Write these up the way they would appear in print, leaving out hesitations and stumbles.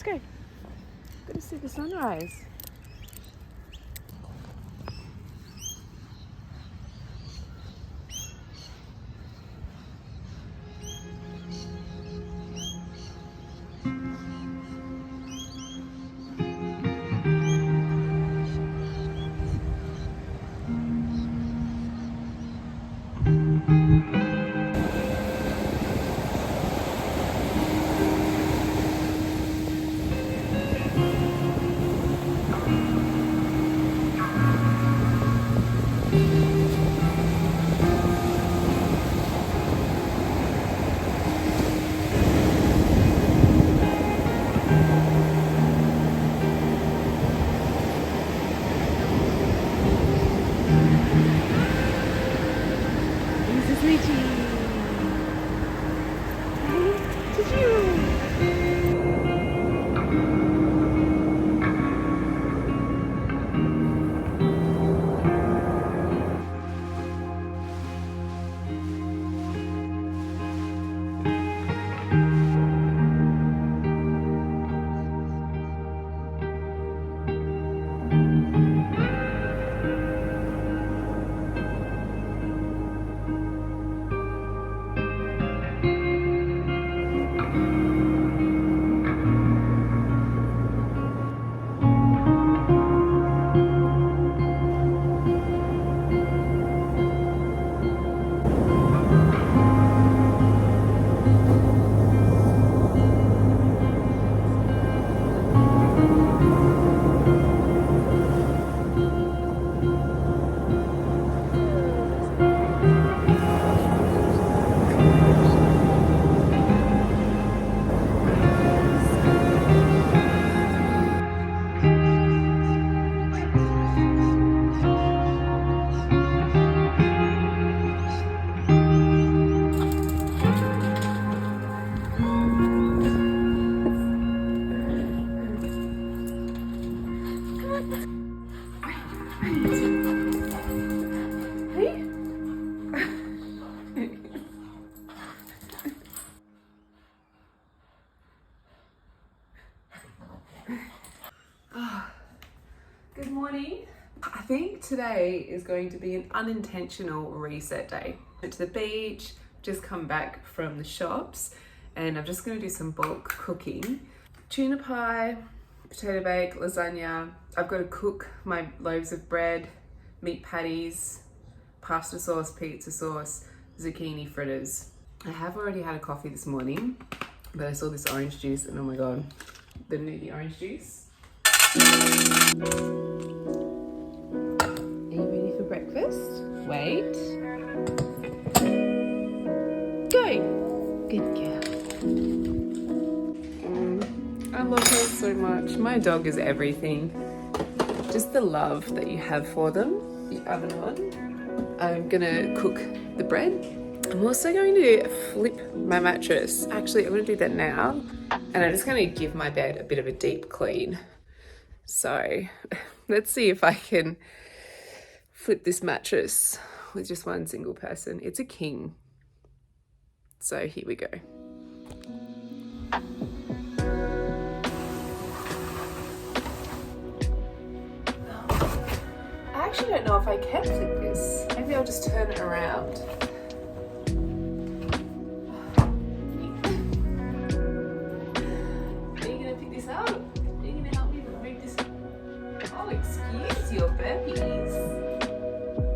Let's go. Good to see the sunrise. Good morning. I think today is going to be an unintentional reset day. Went to the beach, just come back from the shops, and I'm just going to do some bulk cooking. Tuna pie, potato bake, lasagna. I've got to cook my loaves of bread, meat patties, pasta sauce, pizza sauce, zucchini fritters. I have already had a coffee this morning, but I saw this orange juice and oh my god, the nudie orange juice. Are you ready for breakfast? Wait. Go! Good girl. I love her so much. My dog is everything. Just the love that you have for them. The oven on. I'm gonna cook the bread. I'm also going to flip my mattress. Actually, I'm gonna do that now. And I'm just gonna give my bed a bit of a deep clean. So let's see if I can flip this mattress with just one single person. It's a king. So here we go. I actually don't know if I can flip this. Maybe I'll just turn it around. Are you gonna pick this up? Are you gonna help me move this? Oh, excuse your burpees.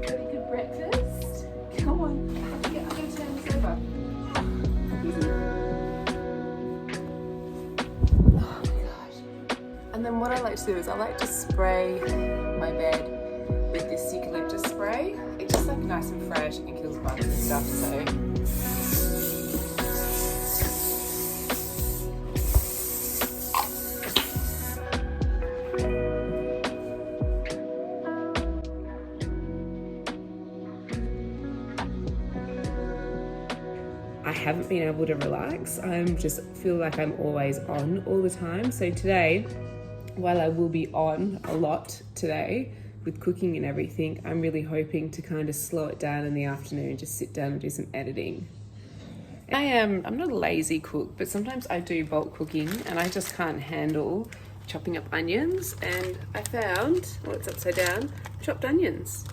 Got a good breakfast? Come on. Yeah, I'm gonna turn this over. Oh my gosh. And then what I like to do is I like to spray my bed with this eucalyptus spray. It's just like nice and fresh and kills bugs and stuff, so. I haven't been able to relax. I'm just feel like I'm always on all the time. So today, while I will be on a lot today with cooking and everything, I'm really hoping to kind of slow it down in the afternoon, just sit down and do some editing I'm not a lazy cook, but sometimes I do bulk cooking and I just can't handle chopping up onions. And I found, well, it's upside down, chopped onions.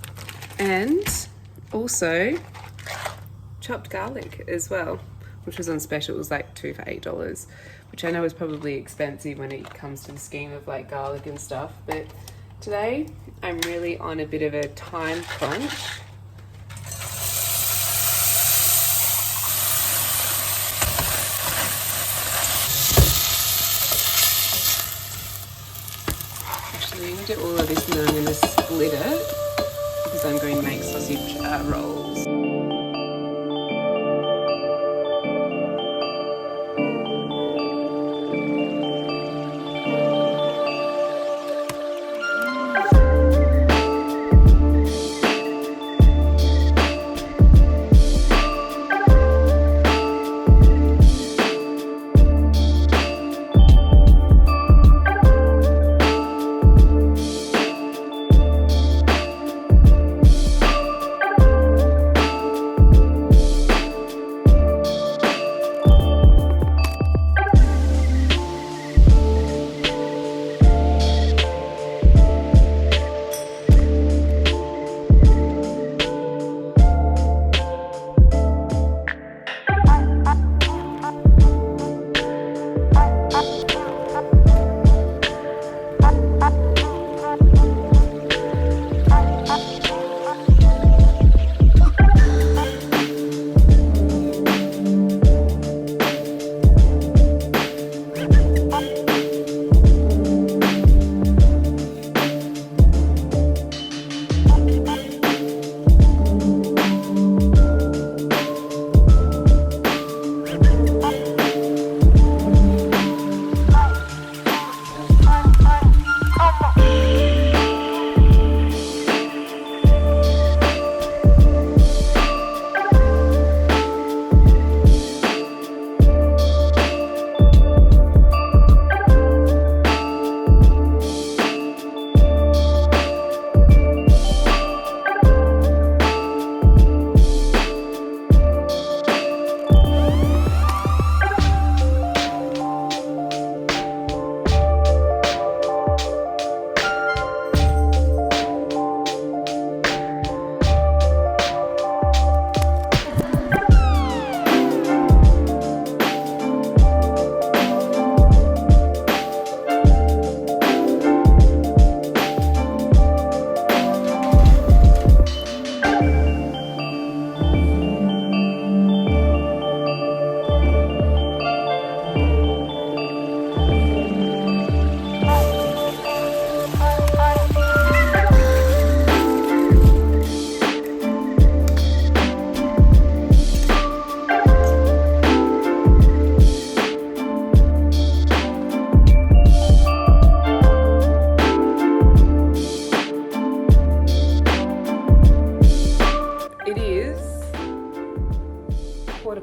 And also chopped garlic as well, which was on special. It was like 2 for $8, which I know is probably expensive when it comes to the scheme of like garlic and stuff. But today I'm really on a bit of a time crunch. Actually, I'm going to do all of this and then I'm going to split it because I'm going to make sausage rolls.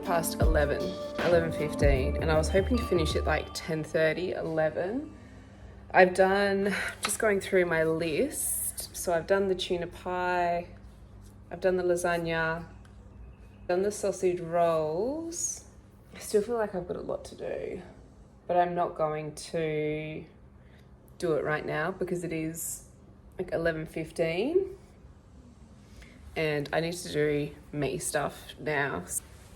Past 11:15, and I was hoping to finish at like 10:30, 11. I've done, just going through my list, so I've done the tuna pie, I've done the lasagna, done the sausage rolls. I still feel like I've got a lot to do, but I'm not going to do it right now because it is like 11:15 and I need to do meat stuff now.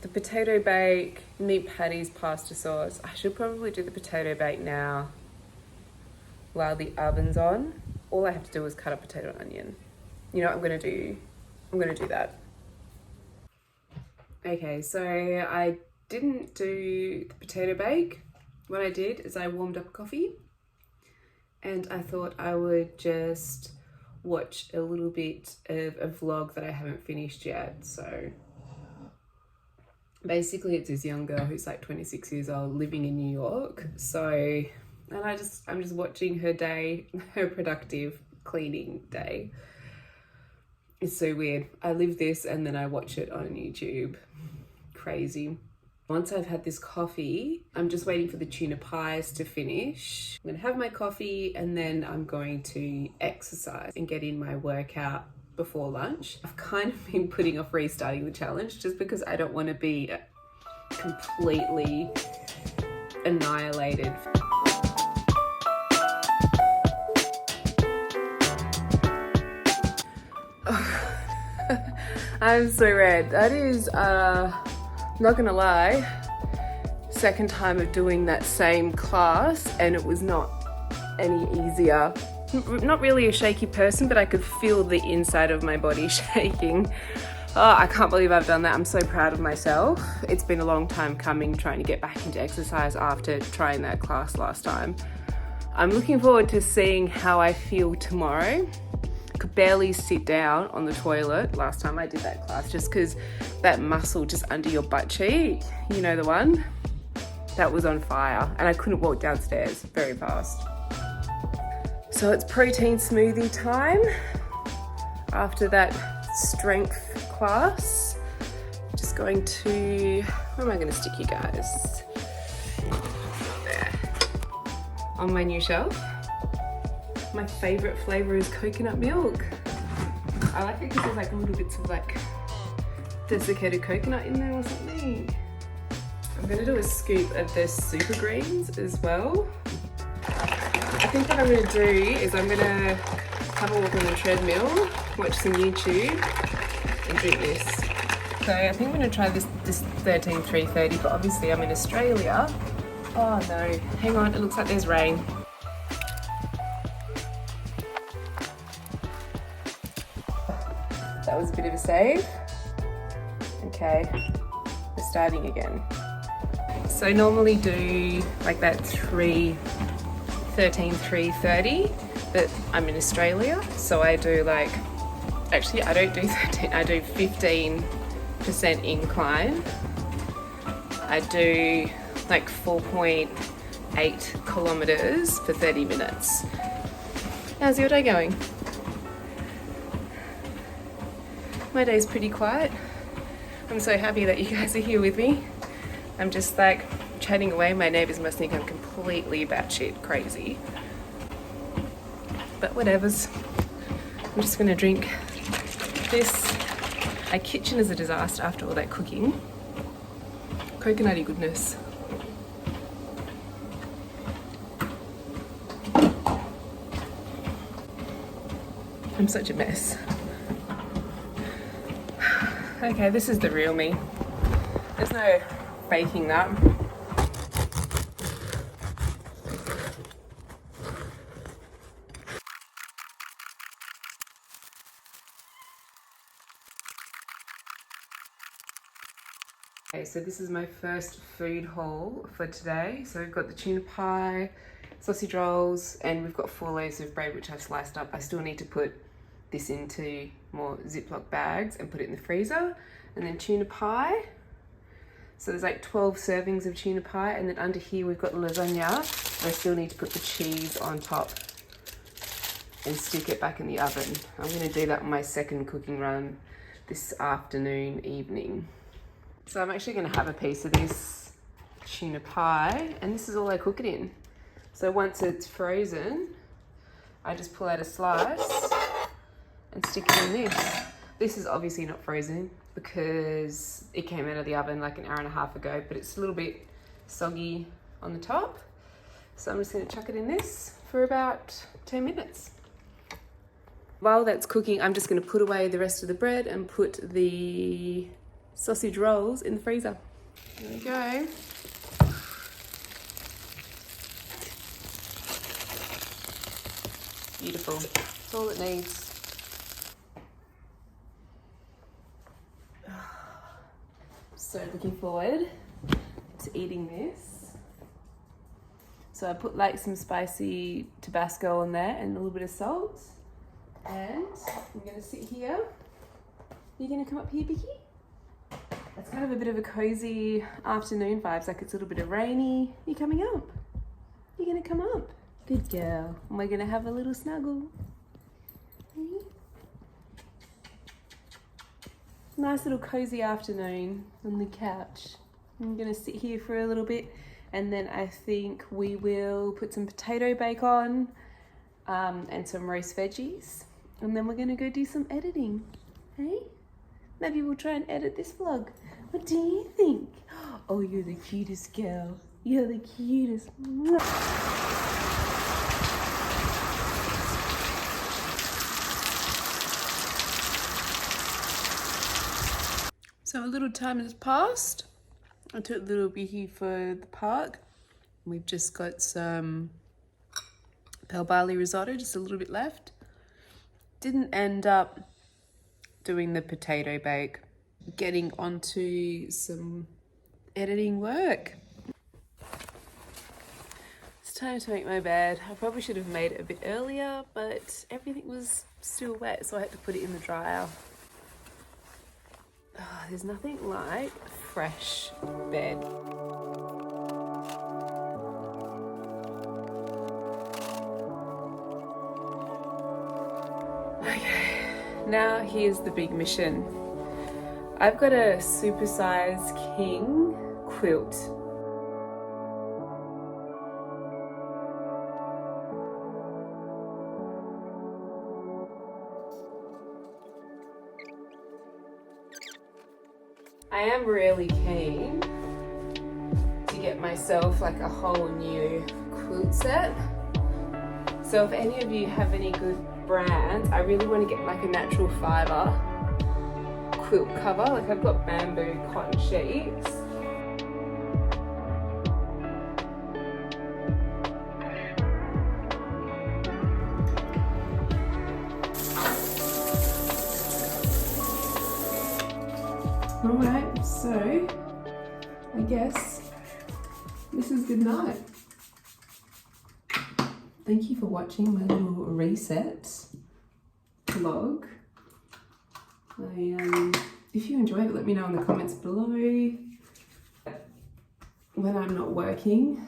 The potato bake, meat patties, pasta sauce. I should probably do the potato bake now while the oven's on. All I have to do is cut a potato and onion. You know what I'm gonna do? I'm gonna do that. Okay, so I didn't do the potato bake. What I did is I warmed up a coffee and I thought I would just watch a little bit of a vlog that I haven't finished yet. So basically it's this young girl who's like 26 years old living in New York. So, and I'm just watching her day, her productive cleaning day. It's so weird. I live this and then I watch it on YouTube. Crazy. Once I've had this coffee, I'm just waiting for the tuna pies to finish. I'm gonna have my coffee and then I'm going to exercise and get in my workout before lunch. I've kind of been putting off restarting the challenge just because I don't want to be completely annihilated. I'm so red. That is, not gonna lie, second time of doing that same class, and it was not any easier. Not really a shaky person, but I could feel the inside of my body shaking. Oh, I can't believe I've done that. I'm so proud of myself. It's been a long time coming, trying to get back into exercise after trying that class last time. I'm looking forward to seeing how I feel tomorrow. Could barely sit down on the toilet last time I did that class, just because that muscle just under your butt cheek, you know the one, that was on fire, and I couldn't walk downstairs very fast. So it's protein smoothie time after that strength class. Just going to, where am I going to stick you guys? There. On my new shelf. My favorite flavor is coconut milk. I like it because there's like little bits of like desiccated coconut in there or something. I'm gonna do a scoop of the super greens as well. I think what I'm gonna do is I'm gonna have a walk on the treadmill, watch some YouTube, and drink this. So I think I'm gonna try this 13-330, but obviously I'm in Australia. Oh no, hang on, it looks like there's rain. That was a bit of a save. Okay, we're starting again. So I normally do like that 13-330, but I'm in Australia, so I do like, actually I don't do 13, I do 15% incline. I do like 4.8 kilometers for 30 minutes. How's your day going? My day's pretty quiet. I'm so happy that you guys are here with me. I'm just like chatting away. My neighbors must think I'm completely batshit crazy. But whatevers. I'm just gonna drink this. My kitchen is a disaster after all that cooking. Coconutty goodness. I'm such a mess. Okay, this is the real me. There's no faking that. Okay, so this is my first food haul for today. So we've got the tuna pie, sausage rolls, and we've got 4 loaves of bread, which I've sliced up. I still need to put this into more Ziploc bags and put it in the freezer. And then tuna pie. So there's like 12 servings of tuna pie, and then under here we've got lasagna. I still need to put the cheese on top and stick it back in the oven. I'm gonna do that on my second cooking run this afternoon, evening. So I'm actually gonna have a piece of this tuna pie, and this is all I cook it in. So once it's frozen, I just pull out a slice and stick it in this. This is obviously not frozen because it came out of the oven like an hour and a half ago, but it's a little bit soggy on the top. So I'm just gonna chuck it in this for about 10 minutes. While that's cooking, I'm just gonna put away the rest of the bread and put the sausage rolls in the freezer. There we go. Beautiful. That's all it needs. So looking forward to eating this. So I put like some spicy Tabasco on there and a little bit of salt. And I'm gonna sit here. You're gonna come up here, Vicky? It's kind of a bit of a cozy afternoon vibes, like it's a little bit of rainy. You coming up? You're gonna come up? Good girl. And we're gonna have a little snuggle. Nice little cozy afternoon on the couch. I'm gonna sit here for a little bit, and then I think we will put some potato bake on and some roast veggies, and then we're gonna go do some editing. Hey? Maybe we'll try and edit this vlog. What do you think? Oh, you're the cutest girl. You're the cutest. So a little time has passed. I took little Vicky for the park. We've just got some bell barley risotto, just a little bit left. Didn't end up doing the potato bake. Getting onto some editing work. It's time to make my bed. I probably should have made it a bit earlier, but everything was still wet, so I had to put it in the dryer. Oh, there's nothing like a fresh bed. Okay, now here's the big mission. I've got a supersized king quilt. I am really keen to get myself like a whole new quilt set. So if any of you have any good brands, I really want to get like a natural fibre quilt cover. Like I've got bamboo cotton sheets. Alright, so I guess this is good night. Thank you for watching my little reset vlog. If you enjoyed it, let me know in the comments below. When I'm not working,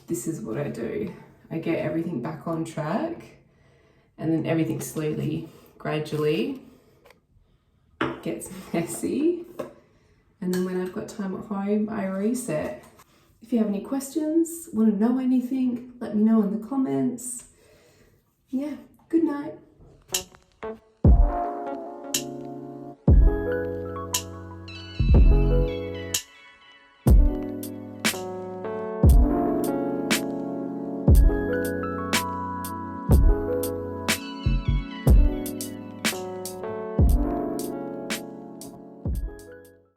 this is what I do. I get everything back on track, and then everything slowly, gradually gets messy. And then when I've got time at home, I reset. If you have any questions, want to know anything, let me know in the comments. Yeah, good night.